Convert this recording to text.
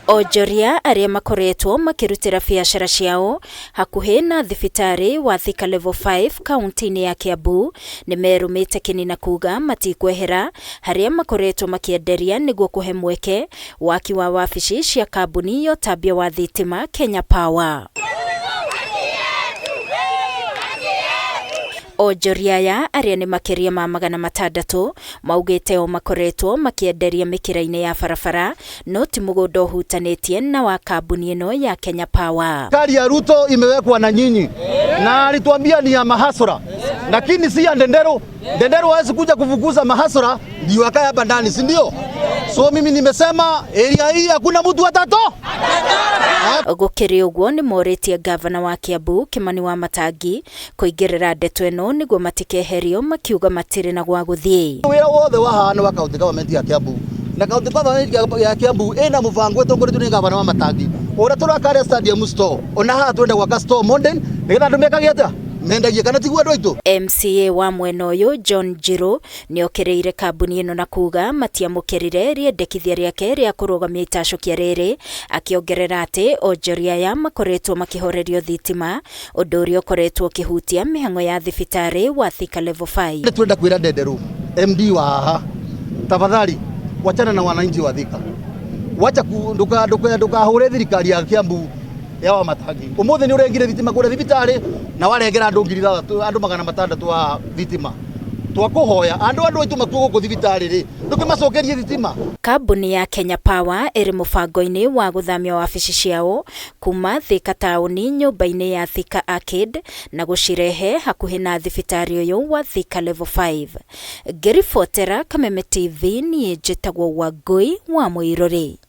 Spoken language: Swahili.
Onjoria aria makoretwo makirutira biacara ciao hakuhi na thibitari wa Thika Level 5 kaunti-ini ya Kiambu ni merumite kinina kuga matikwehera haria makoretwo makienderia niguo kuhe mweke waki wa wabici cia kambuni ya utambia wa thitima Kenya Power. Onjoria aya aria ni makiria ma 600 maugite o makoretwo makienderia mikira-ini ya barabara no ti mugondo hutanitie na wa kambuni ino ya Kenya Power. Serikali ya Ruto imewekwa na nyinyi na alituambia ni ya mahasura, lakini si ya Ndendero. Ndendero hawezi kuja kufukuza mahasura ndio akae hapa ndani, si ndio? So mimi nimesema area hii hakuna mtu atato. Gukiri uguo ni moritie gavana wa Kiambu Kimani Wamatangi kuingirira ndeto ino niguo matikeherio makiuga matire na gwa guthii. Wira wothe wahana wa county government ya Kiambu na county government ya Kiambu ina mubango etongoretio ni gavana Wamatangi ora turakare stadium store ona ha twenda gwaka store modern nigetha andu mekagieta mendagie kana tiguo andu aitu. MCA wa mwena uyu John Jiro ni okiriire kambuni ino na kuga matiamukirire riendekithia riake ria kurugamia itacokia riri akiongerera ati onjoria ya makoretwo makihorerio thitima undu uria ukoretwo kihutia mihango ya thibitari wa Thika Level 5. Twenda kwira Ndendero MD wa haha, tafadhali wachana na wananchi wa Thika, wacha ndukahure thirikari ya Kiambu ya Wamatangi. Umuthi ni urengire thitima kure thibitari na warengera andu 600 wa thitima twakuhoya andu aitu makuo guku thibitari ri ndukimacokerie thitima. Kambuni ya Kenya Power iri mubango-ini wa guthamia wabici ciao kuma Thika tauni nyumba-ini ya Thika Arcade na gucirehe hakuhi na thibitari uyu wa Thika Level 5. Ngiribotera Kameme TV ni njitagwo Wangui wa Muiruri.